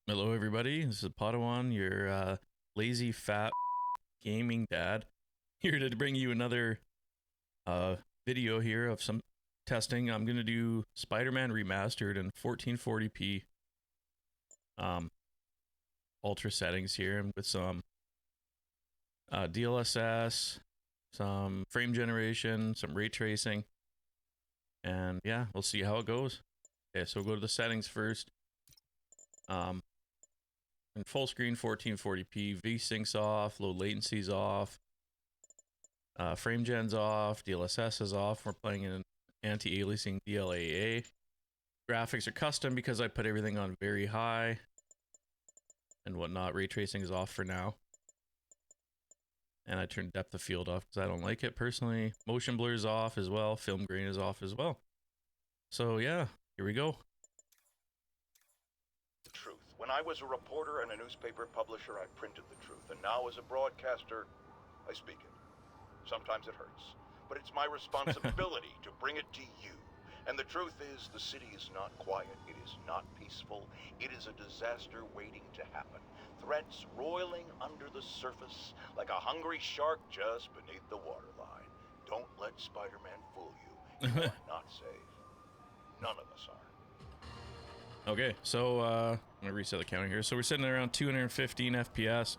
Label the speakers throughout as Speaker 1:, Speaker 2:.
Speaker 1: Hello, everybody. This is Padawan, your lazy, fat gaming dad, here to bring you another video here of some testing. I'm going to do Spider-Man Remastered in 1440p ultra settings here with some DLSS, some frame generation, some ray tracing, and yeah, we'll see how it goes. Okay, so we'll go to the settings first. In full screen 1440p, VSync's off, low latency's off, frame gen's off, DLSS is off. We're playing in anti-aliasing DLAA. Graphics are custom because I put everything on very high and whatnot. Ray tracing is off for now. And I turned depth of field off because I don't like it personally. Motion blur is off as well. Film grain is off as well. So yeah, here we go.
Speaker 2: Truth. When I was a reporter and a newspaper publisher, I printed the truth. And now as a broadcaster, I speak it. Sometimes it hurts. But it's my responsibility to bring it to you. And the truth is, the city is not quiet. It is not peaceful. It is a disaster waiting to happen. Threats roiling under the surface like a hungry shark just beneath the waterline. Don't let Spider-Man fool you. You are not safe. None of us are.
Speaker 1: Okay, so I'm gonna reset the counter here. So we're sitting at around 215 FPS,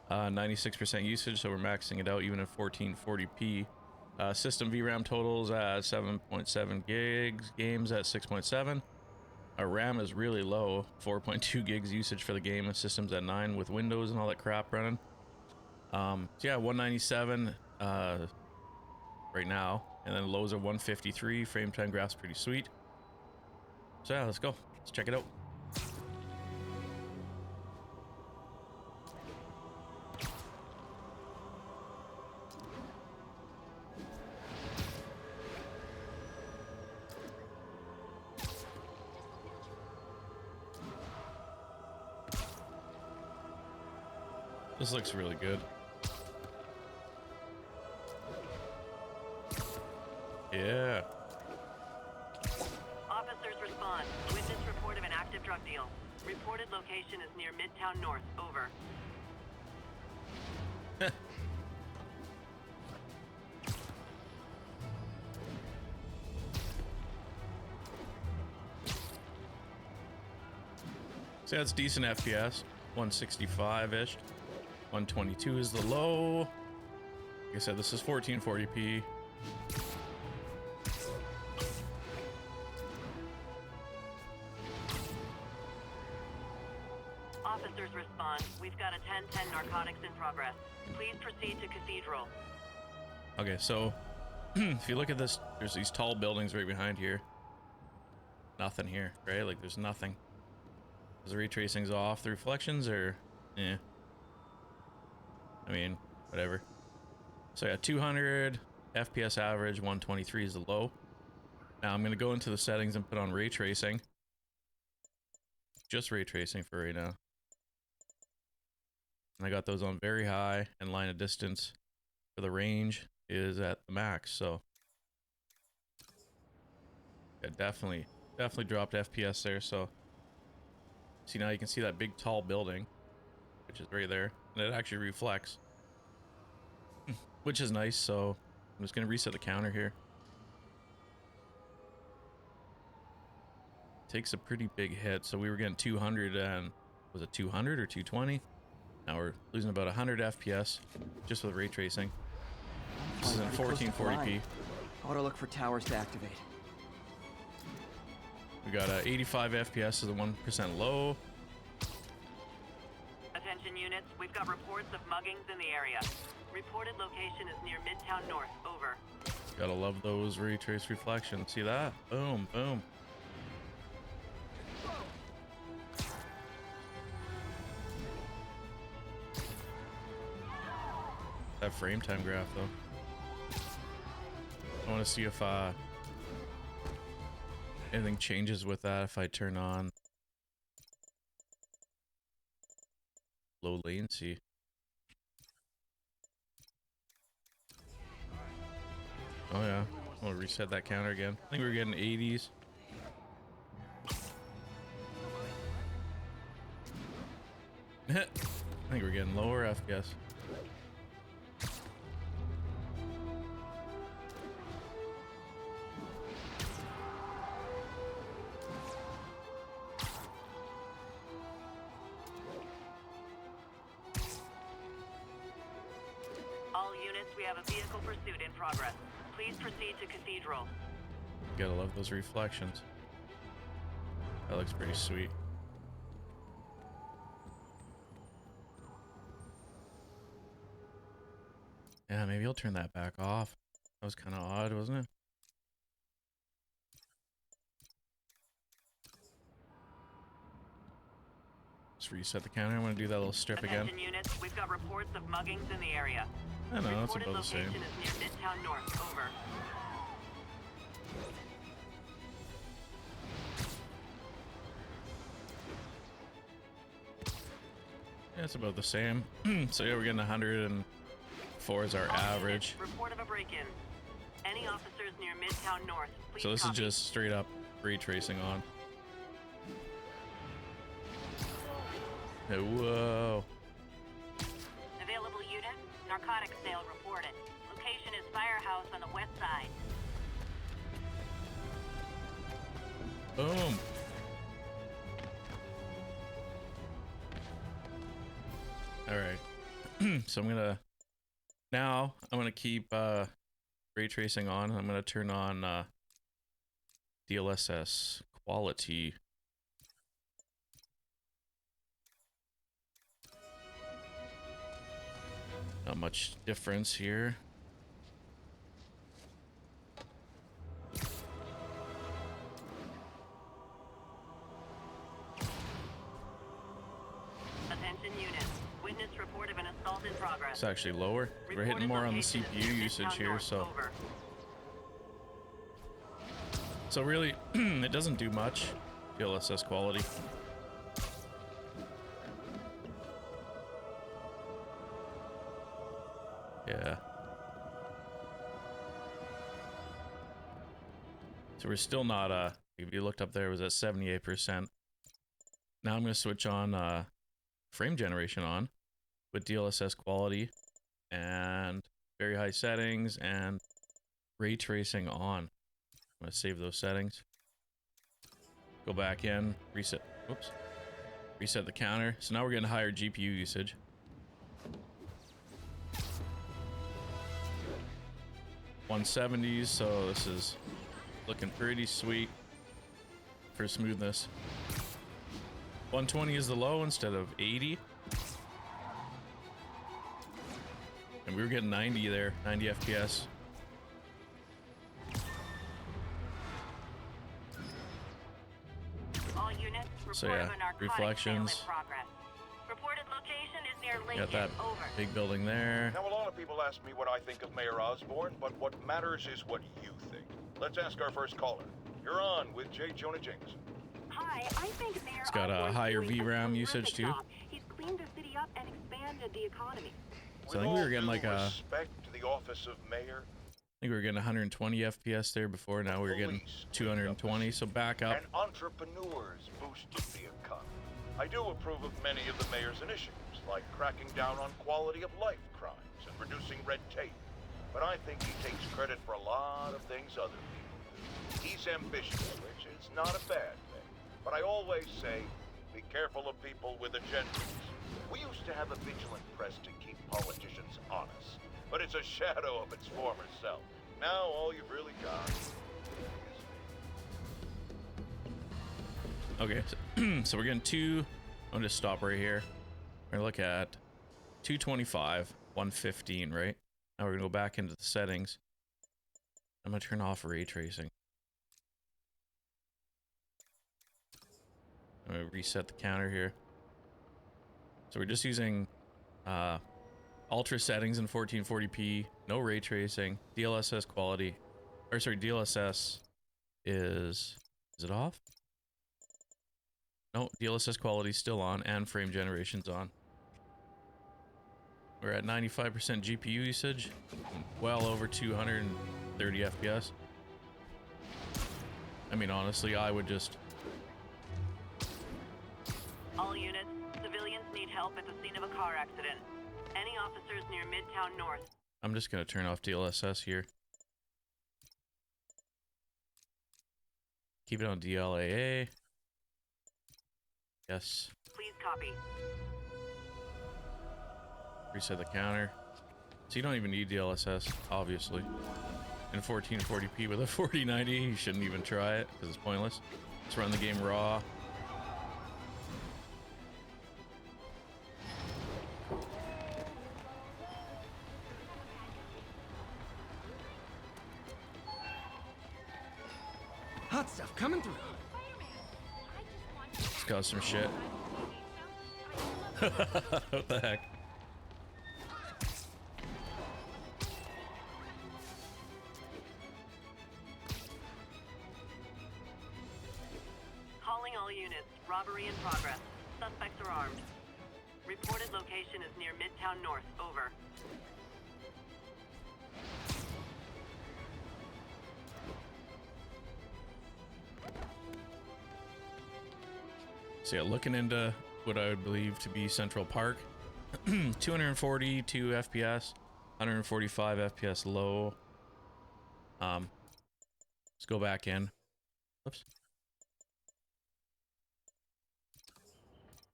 Speaker 1: 96% usage, so we're maxing it out even in 1440p. System VRAM totals at 7.7 gigs, games at 6.7. Our RAM is really low, 4.2 gigs usage for the game, and system's at 9 with Windows and all that crap running. So yeah, 197 right now, and then lows are 153. Frame time graph's pretty sweet. So yeah, let's go. Let's check it out. This looks really good. Yeah.
Speaker 3: Officers respond. Witness report of an active drug deal. Reported location is near Midtown North. Over.
Speaker 1: So that's decent FPS. 165-ish. 122 is the low. Like I said, this is 1440p.
Speaker 3: Officers respond. We've got a 1010 narcotics in progress. Please proceed to Cathedral.
Speaker 1: Okay, so if you look at this, there's these tall buildings right behind here. Nothing here, right? Like there's nothing. Is the ray tracing's off? The reflections are, eh. I mean, whatever. So yeah, 200 FPS average, 123 is the low. Now I'm gonna go into the settings and put on ray tracing. Just ray tracing for right now. And I got those on very high, and line of distance for the range is at the max, so yeah, definitely dropped FPS there. So see, now you can see that big tall building, which is right there, and it actually reflects, which is nice. So I'm just gonna reset the counter here. Takes a pretty big hit. So we were getting 200, and was it 200 or 220? Now we're losing about 100 FPS just with ray tracing. This is in 1440p.
Speaker 4: Auto look for towers to activate.
Speaker 1: We got 85 FPS is the 1% low.
Speaker 3: Attention units, we've got reports of muggings in the area. Reported location is near Midtown North. Over.
Speaker 1: Gotta love those ray trace reflections. See that? Boom, boom. That frame time graph though. I want to see if anything changes with that if I turn on low latency. Oh yeah, I'll reset that counter again. I think we were getting 80s. I think we're getting lower FPS.
Speaker 3: All units, we have a vehicle pursuit in progress. Please proceed to Cathedral.
Speaker 1: Gotta love those reflections. That looks pretty sweet. Yeah, maybe I'll turn that back off. That was kind of odd, wasn't it? Just reset the counter. I'm gonna do that little strip again.
Speaker 3: Attention units, we've got reports of muggings in the area.
Speaker 1: I know, it's
Speaker 3: Reported
Speaker 1: about the same.
Speaker 3: location is near Midtown North. Over.
Speaker 1: Yeah, it's about the same. So yeah, we're getting 104 is our
Speaker 3: All
Speaker 1: average.
Speaker 3: units, report of a break-in. Any officers near Midtown North, please
Speaker 1: So this
Speaker 3: copy.
Speaker 1: is just straight up ray tracing on. Whoa.
Speaker 3: Available unit, narcotics sale reported. Location is Firehouse on the west side.
Speaker 1: Boom. All right. So I'm gonna keep ray tracing on. I'm gonna turn on DLSS quality. Not much difference here.
Speaker 3: Attention units. Witness report of an assault in progress.
Speaker 1: It's actually lower. We're hitting
Speaker 3: Reported
Speaker 1: more on the
Speaker 3: location is
Speaker 1: CPU
Speaker 3: near
Speaker 1: usage
Speaker 3: Midtown
Speaker 1: here,
Speaker 3: North.
Speaker 1: so
Speaker 3: Over.
Speaker 1: so really it doesn't do much. DLSS quality. Yeah. So we're still not if you looked up there, it was at 78%. Now I'm gonna switch on frame generation on with DLSS quality and very high settings and ray tracing on. I'm gonna save those settings. Go back in, reset. Whoops. Reset the counter. So now we're getting higher GPU usage. $170s, so this is looking pretty sweet for smoothness. 120 is the low instead of 80. And we were getting 90 there, 90 FPS.
Speaker 3: All units, report
Speaker 1: So yeah,
Speaker 3: of a narcotics
Speaker 1: reflections.
Speaker 3: sale in progress. Reported location is near Lincoln.
Speaker 1: Got that
Speaker 3: Over.
Speaker 1: big building there.
Speaker 2: Now, a lot of people ask me what I think of Mayor Osborne, but what matters is what you think. Let's ask our first caller. You're on with J. Jonah Jameson.
Speaker 3: Hi, I think Mayor
Speaker 1: It's got a
Speaker 3: Osborne's
Speaker 1: higher
Speaker 3: doing
Speaker 1: VRAM
Speaker 3: terrific
Speaker 1: usage, too.
Speaker 3: job. He's cleaned the city up and expanded the economy.
Speaker 1: So I think we were getting like a, I
Speaker 2: respect to the office of mayor.
Speaker 1: think we were getting 120 FPS there before. Now we were getting 220. So back up.
Speaker 2: And entrepreneurs boosted the economy. I do approve of many of the mayor's initiatives, like cracking down on quality of life crimes and reducing red tape. But I think he takes credit for a lot of things other people do. He's ambitious, which is not a bad thing. But I always say, be careful of people with agendas. We used to have a vigilant press to keep politicians honest, but it's a shadow of its former self. Now all you've really got is
Speaker 1: Okay, so, so we're getting two. I'm gonna stop right here. We're gonna look at 225, 115, right? Now we're gonna go back into the settings. I'm gonna turn off ray tracing. I'm gonna reset the counter here. So we're just using ultra settings in 1440p, no ray tracing, DLSS quality, or sorry, DLSS is it off? No, DLSS quality is still on and frame generation's on. We're at 95% GPU usage, well over 230 FPS. I mean, honestly, I would just...
Speaker 3: All units, civilians need help at the scene of a car accident. Any officers near Midtown North?
Speaker 1: I'm just gonna turn off DLSS here. Keep it on DLAA. Yes.
Speaker 3: Please copy.
Speaker 1: Reset the counter. So you don't even need DLSS, obviously. In 1440p with a 4090, you shouldn't even try it because it's pointless. Let's run the game raw.
Speaker 4: Hot stuff coming through.
Speaker 1: It's got some shit. What the heck?
Speaker 3: Calling all units. Robbery in progress. Suspects are armed. Reported location is near Midtown North. Over.
Speaker 1: So yeah, looking into what I would believe to be Central Park. 242 FPS, 145 FPS low. Let's go back in. Oops.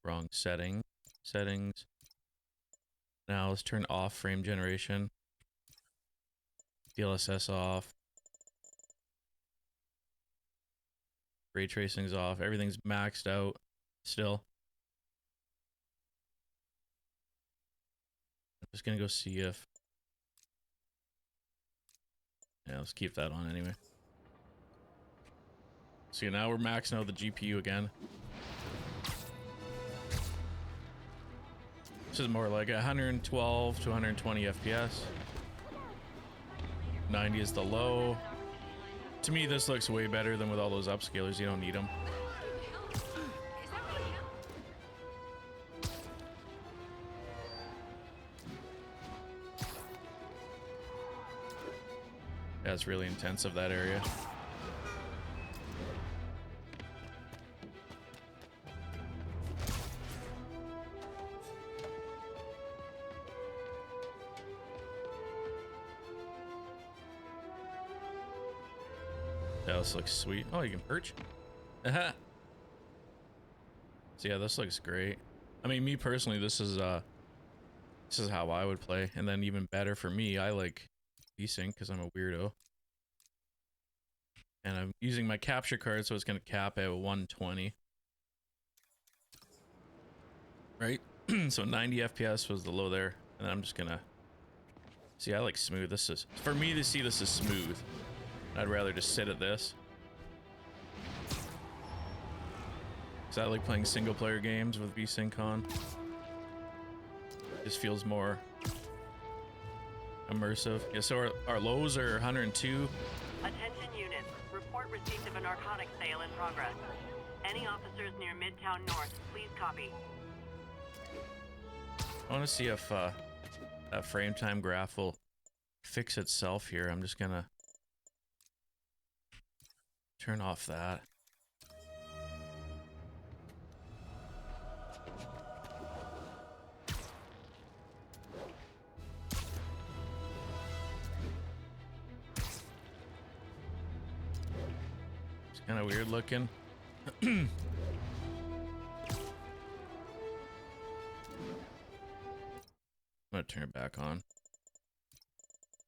Speaker 1: Wrong setting. Settings. Now let's turn off frame generation. DLSS off. Ray tracing's off. Everything's maxed out still. I'm just gonna go see if... Yeah, let's keep that on anyway. So now we're maxing out the GPU again. This is more like 112 to 120 FPS. 90 is the low. To me, this looks way better than with all those upscalers. You don't need them. Yeah, it's really intensive, that area. Yeah, this looks sweet. Oh, you can perch. So yeah, this looks great. I mean, me personally, this is how I would play. And then even better for me, I like VSync because I'm a weirdo. And I'm using my capture card, so it's going to cap at 120. Right? So 90 FPS was the low there. And I'm just going to... See, I like smooth. This is... For me to see, this is smooth. I'd rather just sit at this. Cause I like playing single player games with VSync on. Just feels more immersive. Yeah, so our lows are 102.
Speaker 3: Attention units. Report receipt of a narcotics sale in progress. Any officers near Midtown North, please copy.
Speaker 1: I want to see if that frame time graph will fix itself here. I'm just gonna turn off that. It's kind of weird looking. I'm gonna turn it back on.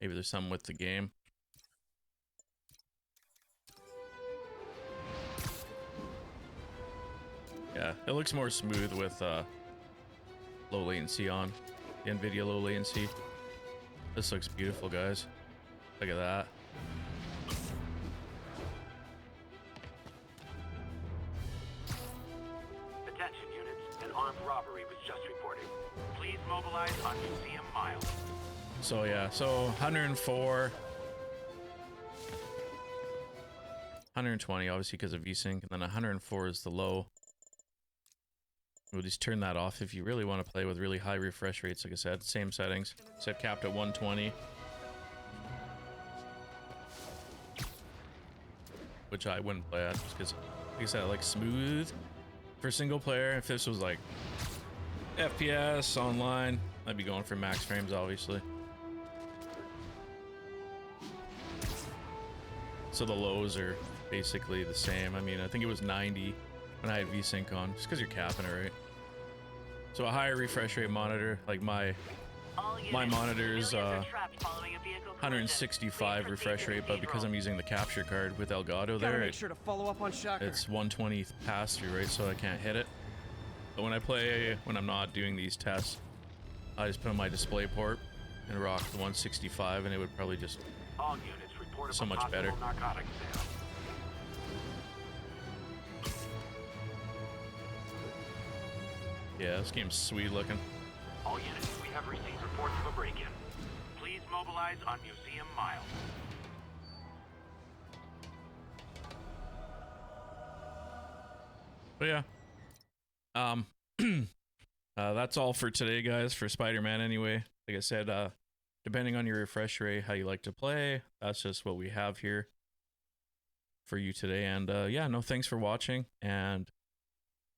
Speaker 1: Maybe there's something with the game. Yeah, it looks more smooth with low latency on. The NVIDIA low latency. This looks beautiful, guys. Look at that.
Speaker 5: Attention units, an armed robbery was just reported. Please mobilize on Museum Mile.
Speaker 1: So yeah, so 104. 120 obviously because of VSync, and then 104 is the low. We'll just turn that off if you really want to play with really high refresh rates. Like I said, same settings, set capped at 120. Which I wouldn't play at, just because, like I said, I like smooth for single player. If this was like FPS online. I'd be going for max frames, obviously. So the lows are basically the same. I mean, I think it was 90 when I had VSync on, just because you're capping it, right? So a higher refresh rate monitor, like my monitor's 165 refresh rate, but because I'm using the capture card with Elgato
Speaker 4: Gotta
Speaker 1: there,
Speaker 4: make sure to follow up on Shocker.
Speaker 1: it's 120 pass through, right? So I can't hit it. But when I play, when I'm not doing these tests, I just put on my display port and rock the 165, and it would probably just
Speaker 5: All units report
Speaker 1: so
Speaker 5: a
Speaker 1: much
Speaker 5: possible
Speaker 1: better.
Speaker 5: narcotics sale.
Speaker 1: Yeah, this game's sweet looking.
Speaker 5: All units, we have received reports of a break-in. Please mobilize on Museum Mile.
Speaker 1: But yeah, that's all for today, guys. For Spider-Man, anyway. Like I said, depending on your refresh rate, how you like to play, that's just what we have here for you today. And yeah, no, thanks for watching, and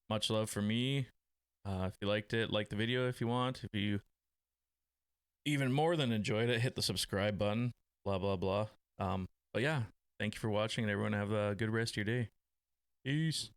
Speaker 1: much love for me. If you liked it, like the video if you want. If you even more than enjoyed it, hit the subscribe button. Blah blah blah. But yeah, thank you for watching, and everyone have a good rest of your day. Peace.